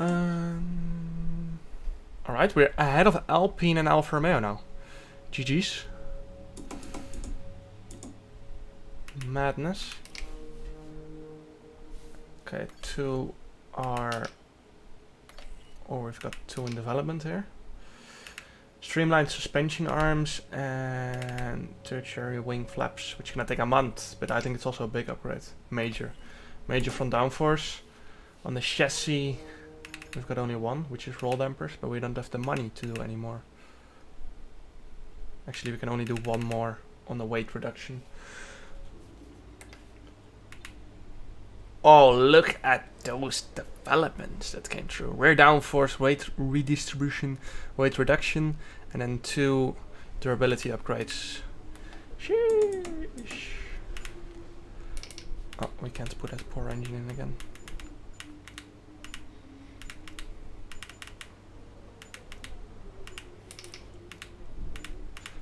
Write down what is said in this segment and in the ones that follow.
Alright, we're ahead of Alpine and Alfa Romeo now. GG's. Madness. Okay, 2 are... Oh, we've got 2 in development here. Streamlined suspension arms and tertiary wing flaps, which is gonna take a month, but I think it's also a big upgrade. Major front downforce. On the chassis, we've got only 1, which is roll dampers, but we don't have the money to do any more. Actually, we can only do 1 more on the weight reduction. Oh, look at those developments that came through. Rear downforce, weight redistribution, weight reduction, and then 2 durability upgrades. Sheesh. Oh, we can't put that poor engine in again.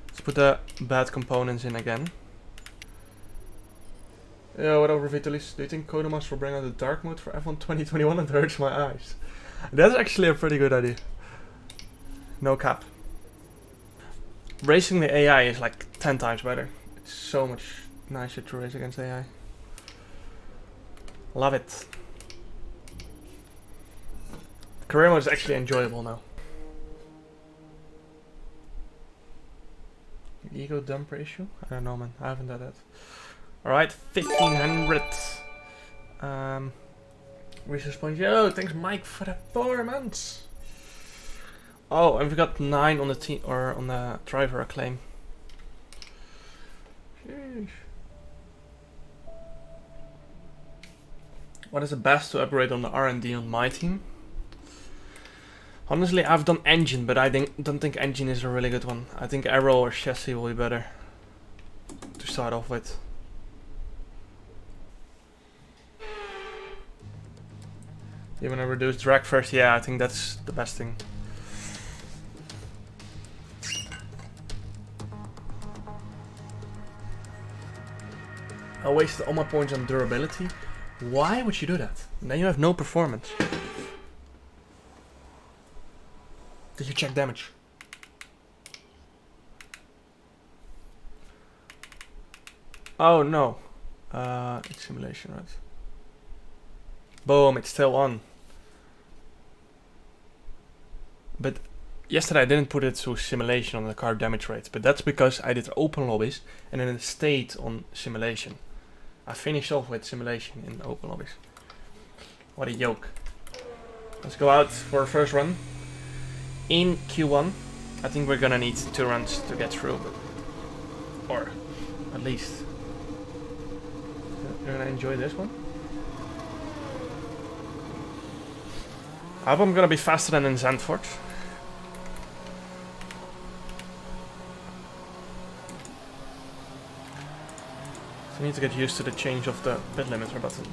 Let's put the bad components in again. Yeah, whatever, Vitalis. Do you think Codemasters will bring out the dark mode for F1 2021? It hurts my eyes. That's actually a pretty good idea. No cap. Racing the AI is like 10 times better. It's so much nicer to race against AI. Love it. Career mode is actually enjoyable now. Ego dumper issue? I don't know, man. I haven't had that. Alright, 1500. Research point. Yo, thanks Mike for the 4 months. Oh, and we got 9 on the team or on the driver acclaim. Sheesh. What is the best to upgrade on the R&D on my team? Honestly, I've done engine, but I don't think engine is a really good one. I think aero or chassis will be better to start off with. You wanna reduce drag first? Yeah, I think that's the best thing. I wasted all my points on durability. Why would you do that? Then you have no performance. Did you check damage? Oh no. It's simulation, right? Boom, it's still on. But yesterday I didn't put it to simulation on the car damage rate, but that's because I did open lobbies and then it stayed on simulation. I finished off with simulation in open lobbies. What a yoke. Let's go out for a first run. In Q1, I think we're gonna need 2 runs to get through, but or at least you're gonna enjoy this one. I hope I'm gonna be faster than in Zandvoort. So I need to get used to the change of the pit limiter button.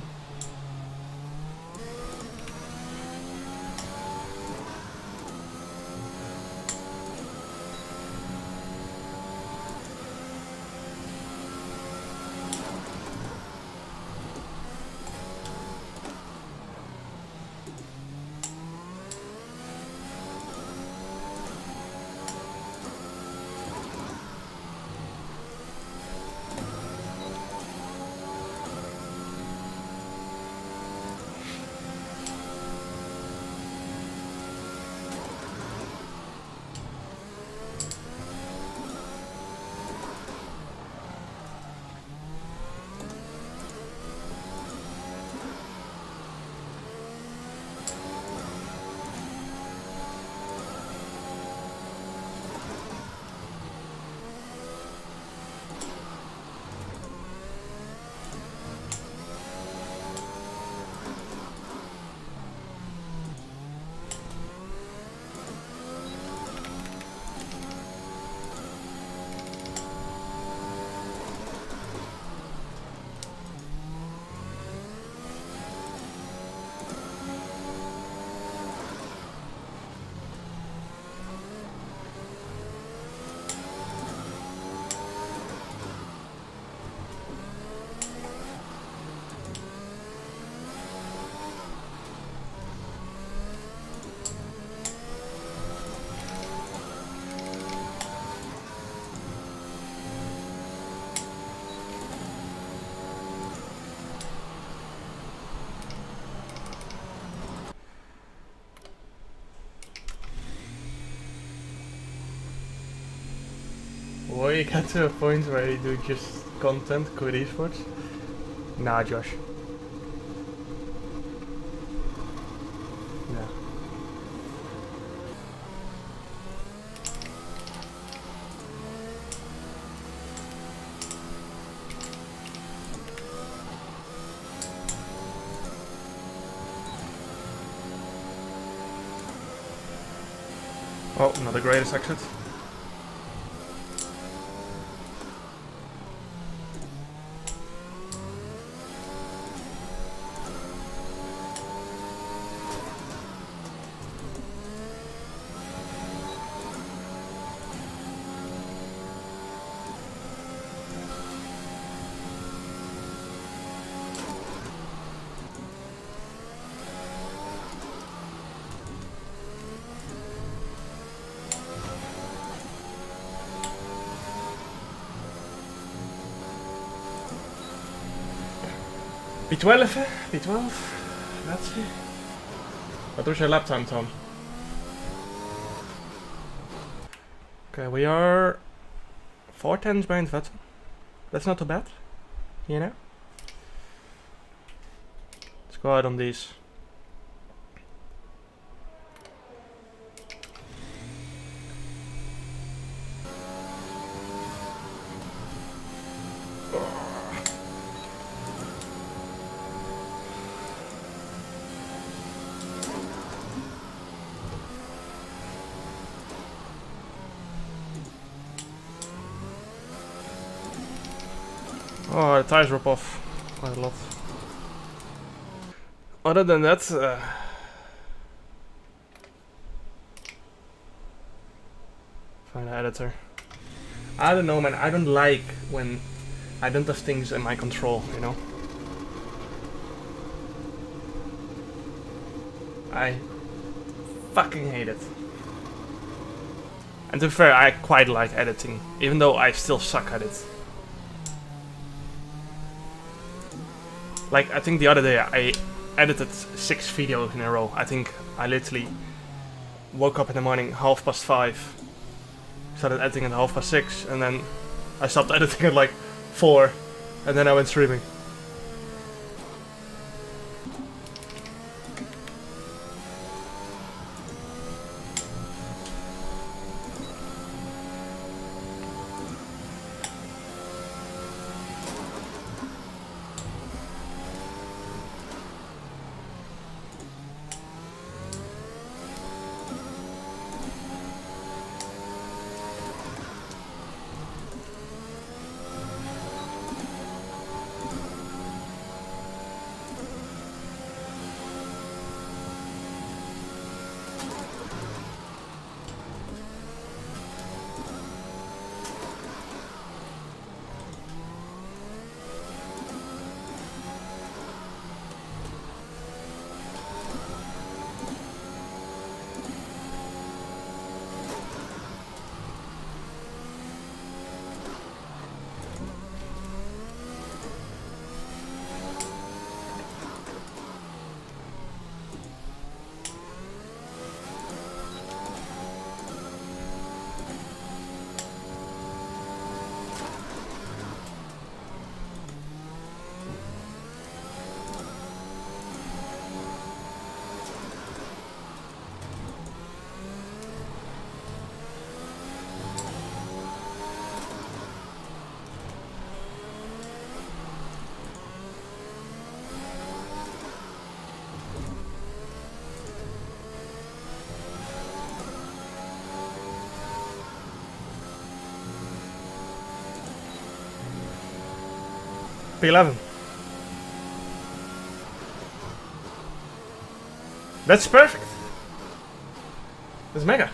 Will you get to a point where you do just content, quit esports? Nah, Josh. No. Oh, not the greatest exit. P12, P12, let's see. Wat was your lap time, Tom? Okay, we are 4 tenths behind Vettel. That's not too bad, you know? Let's go out on these. Oh, the tires rip off quite a lot. Other than that, find an editor. I don't know, man. I don't like when I don't have things in my control, you know? I fucking hate it. And to be fair, I quite like editing, even though I still suck at it. Like, I think the other day I edited 6 videos in a row. I think I literally woke up in the morning 5:30, started editing at 6:30, and then I stopped editing at like 4, and then I went streaming. P11. That's perfect. That's mega.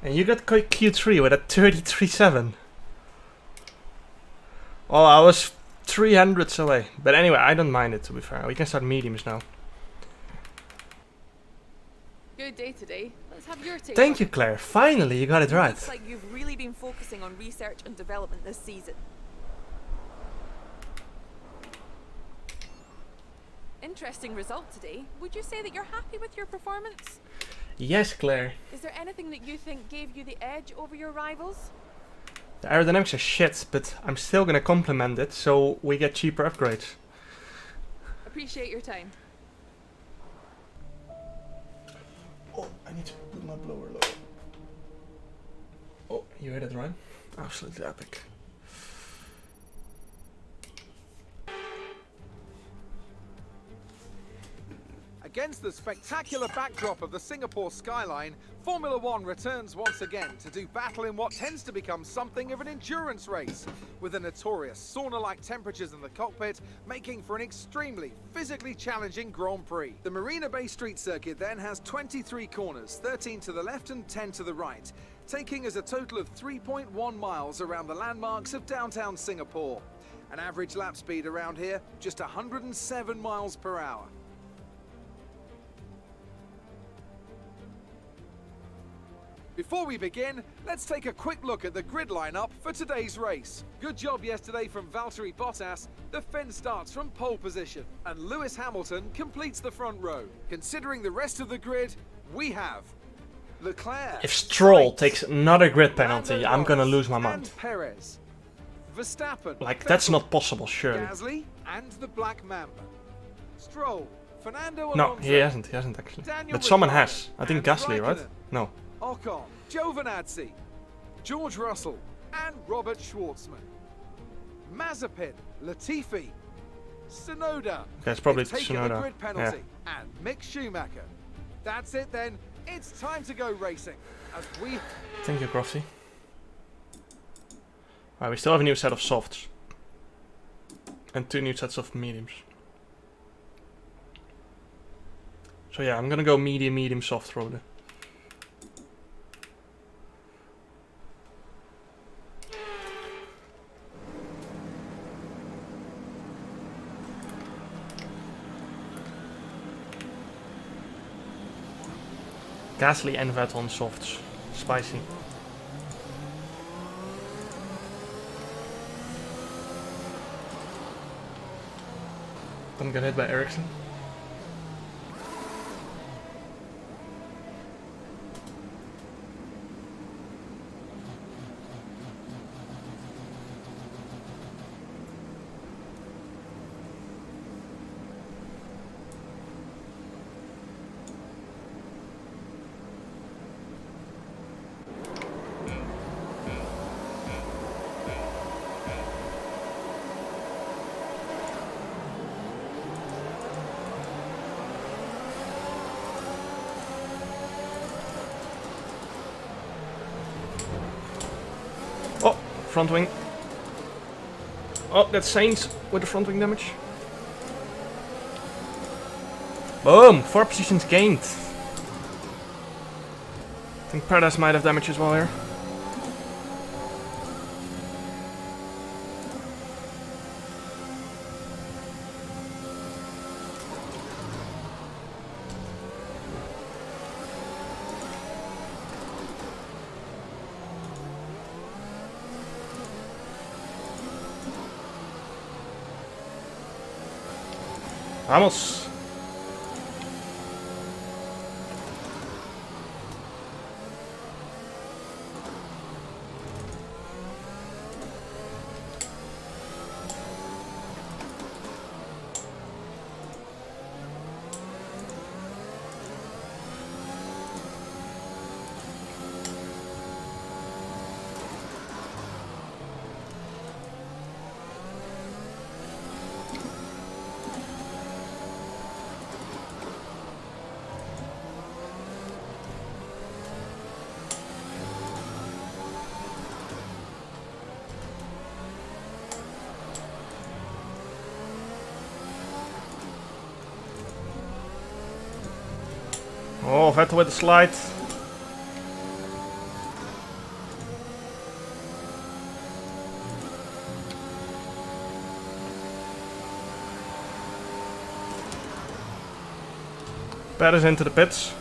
And you got Q3 with a 33.7. Well, I was 300s away. But anyway, I don't mind it, to be fair. We can start mediums now. Good day today. Let's have your take. Thank you, Claire. Finally, you got it right. Looks like you've really been focusing on research and development this season. Interesting result today. Would you say that you're happy with your performance? Yes, Claire. Is there anything that you think gave you the edge over your rivals? The aerodynamics are shit, but I'm still gonna compliment it, so we get cheaper upgrades. Appreciate your time. Oh, I need to put my blower low. Oh, you heard it right? Absolutely epic. Against the spectacular backdrop of the Singapore skyline, Formula One returns once again to do battle in what tends to become something of an endurance race, with the notorious sauna-like temperatures in the cockpit making for an extremely physically challenging Grand Prix. The Marina Bay Street Circuit then has 23 corners, 13 to the left and 10 to the right, taking us a total of 3.1 miles around the landmarks of downtown Singapore. An average lap speed around here, just 107 miles per hour. Before we begin, let's take a quick look at the grid lineup for today's race. Good job yesterday from Valtteri Bottas. The Finn starts from pole position, and Lewis Hamilton completes the front row. Considering the rest of the grid, we have Leclerc. If Stroll takes another grid penalty, I'm gonna lose my mind. Perez, Verstappen. Like, that's not possible, surely. Gasly and the Black Mamba. Stroll, Fernando No, Alonso. he hasn't actually. Daniel But someone Ricciardo has. I think and Gasly, right? Raikkonen. No. Ocon, Giovinazzi, George Russell, and Robert Schwartzman. Mazepin, Latifi, Tsunoda. Okay, it's probably Taken a Tsunoda. grid penalty, and Mick Schumacher. That's it then. It's time to go racing. As we Thank you, Crofty. Alright, we still have a new set of softs. And 2 new sets of mediums. So yeah, I'm gonna go medium, soft roller. Gasly and Vettel on softs. Spicy. Don't get hit by Ericsson. Front wing. Oh, that's Sainz with the front wing damage. Boom! 4 positions gained. I think Paradise might have damage as well here. Vamos. Oh, Vettel with the slide. Perez into the pits.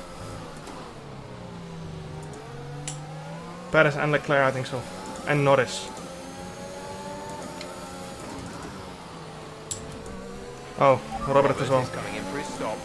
Perez and Leclerc, I think so. And Norris. Oh, Robert as well. Coming in for his stop.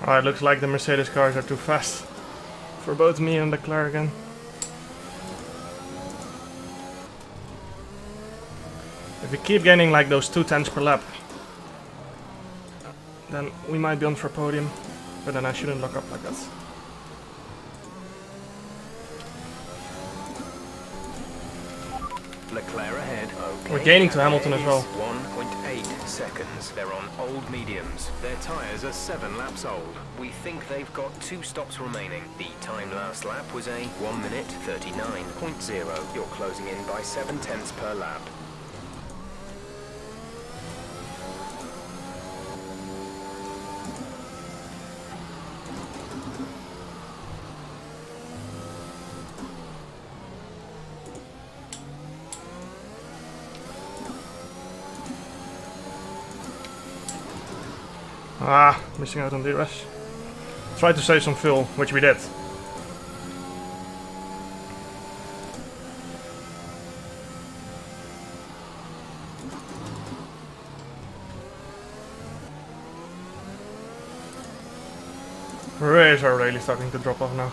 Alright, looks like the Mercedes cars are too fast for both me and Leclerc again. If we keep gaining like those 2/10 per lap, then we might be on for a podium, but then I shouldn't lock up like that. Leclerc ahead. Okay. We're gaining to Hamilton as well. 1.8 seconds. They're on old mediums. Their tyres are 7 laps old. We think they've got 2 stops remaining. The time last lap was a 1 minute 39.0. You're closing in by 7/10 per lap. Ah, missing out on DRS. Try to save some fuel, which we did. Rays are really starting to drop off now.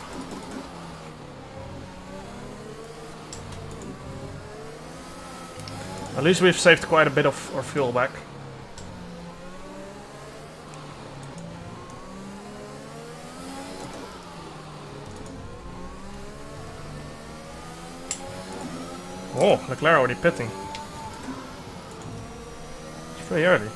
At least we've saved quite a bit of our fuel back. Oh, Leclerc already pitting. It's pretty early.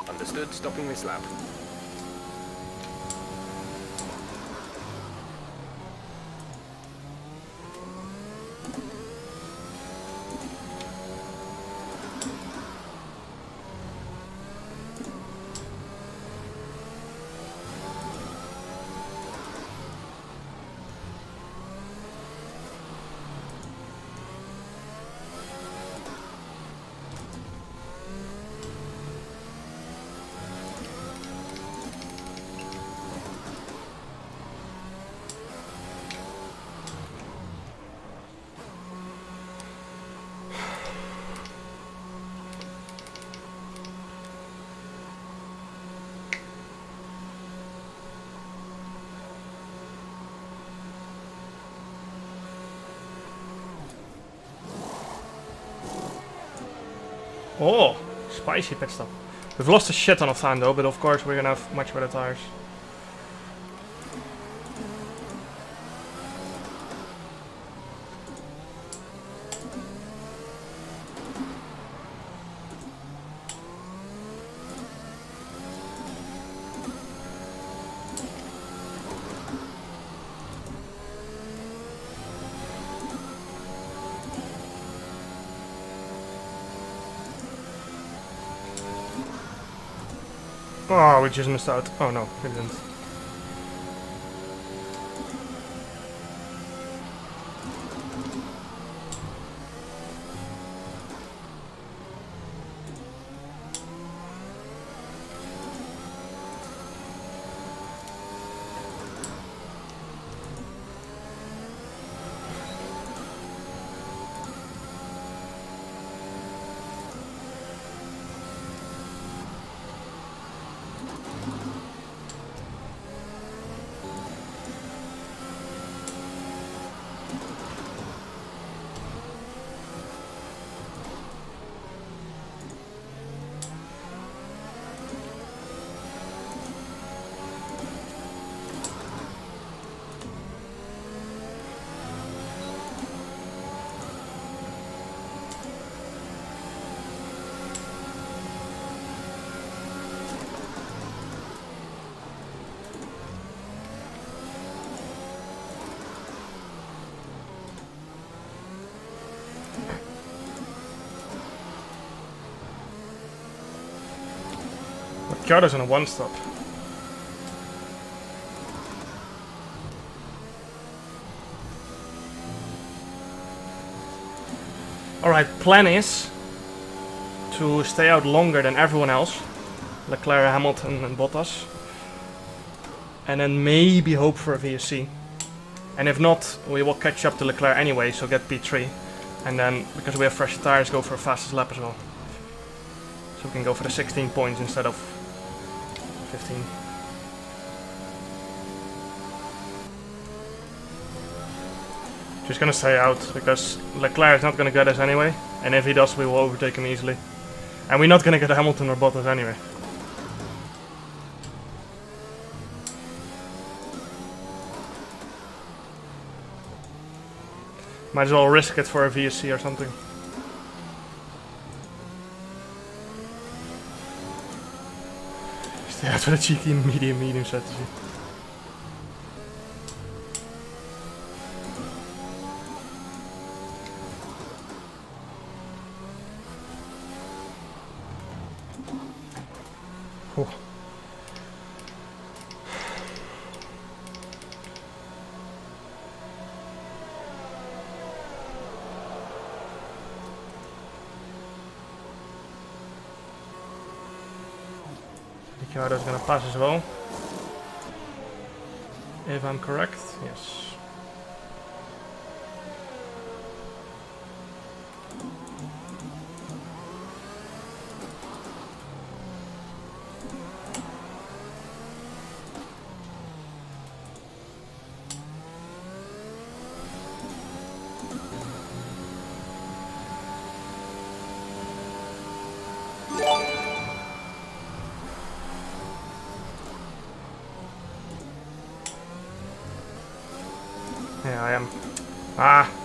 Understood, stopping this lap. Oh, spicy pit stop. We've lost a shit ton of time though, but of course we're gonna have much better tires. Oh, we just missed out. Oh no, we didn't. Ricciardo's on a one stop. Alright, plan is to stay out longer than everyone else. Leclerc, Hamilton and Bottas. And then maybe hope for a VSC. And if not, we will catch up to Leclerc anyway, so get P3. And then, because we have fresh tires, go for a fastest lap as well. So we can go for the 16 points instead of 15. Just gonna stay out, because Leclerc is not gonna get us anyway. And if he does, we will overtake him easily. And we're not gonna get Hamilton or Bottas anyway. Might as well risk it for a VSC or something. Stay out for the cheeky medium strategy. Oh. Ricciardo's gonna pass as well. If I'm correct, yes. Yeah, I am. Ah!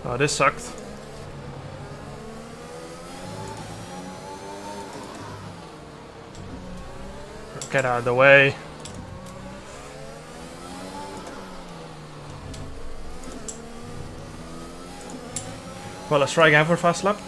Oh, this sucked. Get out of the way. Well, let's try again for a fast lap.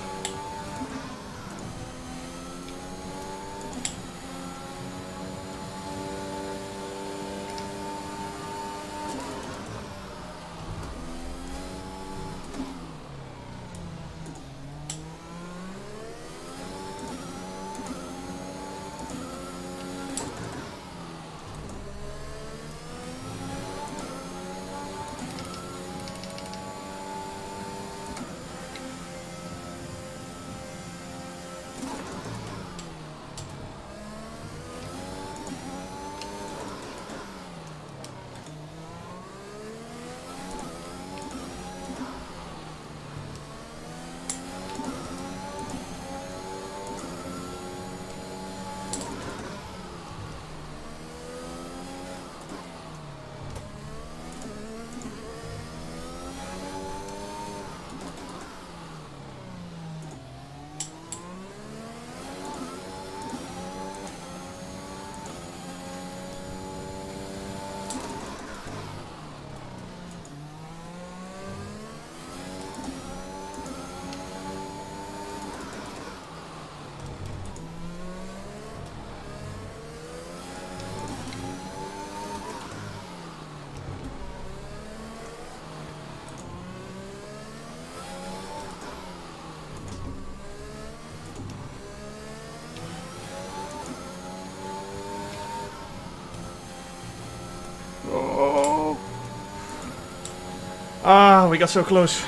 Ah, we got so close.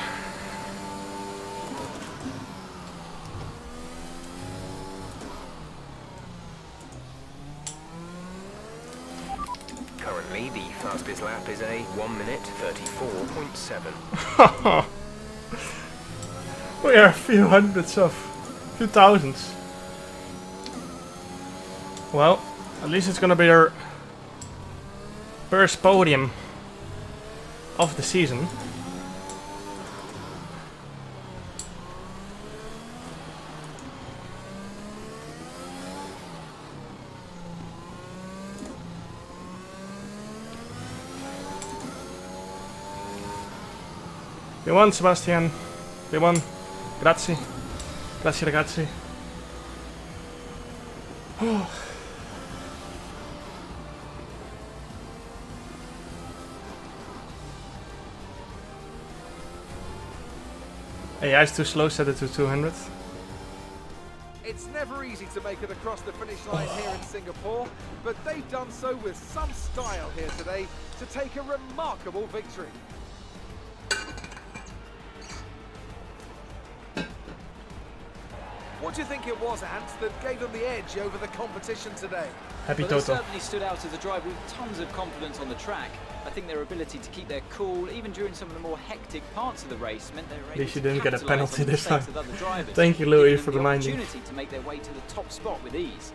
Currently, the fastest lap is a 1 minute 34.7. We are a few hundreds off. A few thousands. Well, at least it's gonna be our First podium of the season. We won, Sebastian. We won. Grazie. Grazie ragazzi. AI is too slow, set it to 200. It's never easy to make it across the finish line here in Singapore, but they've done so with some style here today to take a remarkable victory. What do you think it was, Ant, that gave them the edge over the competition today? Happy Well, they Toto. certainly stood out as a driver with tons of confidence on the track. I think their ability to keep their cool, even during some of the more hectic parts of the race, meant they were able least you to didn't get a capitalise penalty on the this time. mistakes of other drivers, Thank you, Louis, giving them for the reminding. opportunity to make their way to the top spot with ease.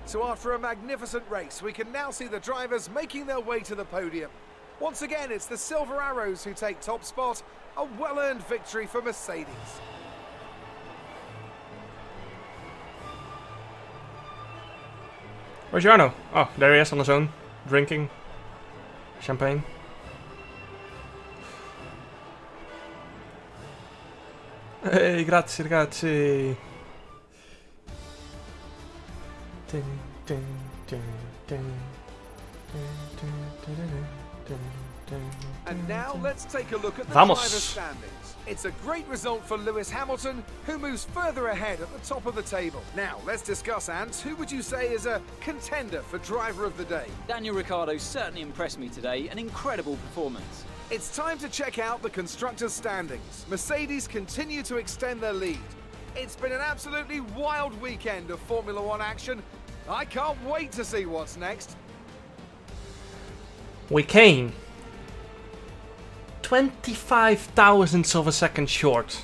So after a magnificent race, we can now see the drivers making their way to the podium. Once again, it's the Silver Arrows who take top spot, a well-earned victory for Mercedes. Where's Jarno? Oh, there he is on his own, drinking champagne. Hey, grazie ragazzi. And now let's take a look at the Vamos. driver's standings. It's a great result for Lewis Hamilton, who moves further ahead at the top of the table. Now, let's discuss, Ant. Who would you say is a contender for driver of the day? Daniel Ricciardo certainly impressed me today, an incredible performance. It's time to check out the constructors' standings. Mercedes continue to extend their lead. It's been an absolutely wild weekend of Formula One action. I can't wait to see what's next. We came 25 thousandths of a second short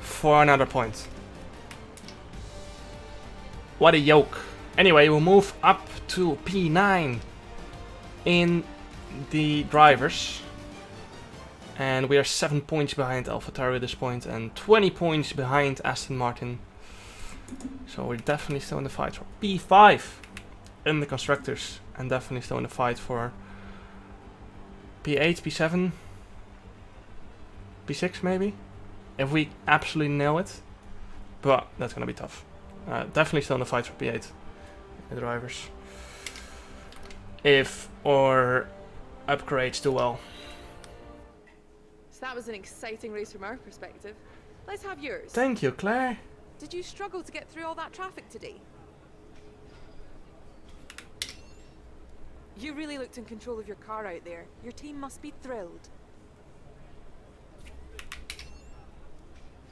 for another point. What a yoke. Anyway, we'll move up to P9 in the drivers. And we are 7 points behind AlphaTauri at this point and 20 points behind Aston Martin. So we're definitely still in the fight for P5 in the constructors. And definitely still in the fight for P8, P7, P6 maybe, if we absolutely nail it, but that's gonna be tough. Definitely still in the fight for P8, the drivers, if our upgrades do well. So that was an exciting race from our perspective. Let's have yours. Thank you, Claire. Did you struggle to get through all that traffic today? You really looked in control of your car out there. Your team must be thrilled.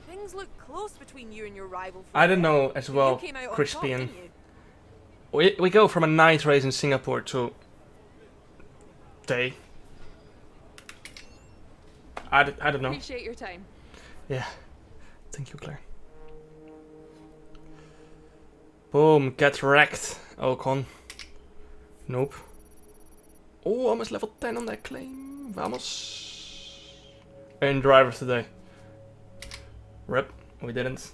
Things look close between you and your rival. I don't know as But well, you came out on top, Crispian. didn't you? We go from a night race in Singapore to day. I don't know. Appreciate your time. Yeah. Thank you, Claire. Boom, get wrecked, Ocon. Nope. Oh, almost level 10 on that claim. Vamos. And driver today. Rip, we didn't.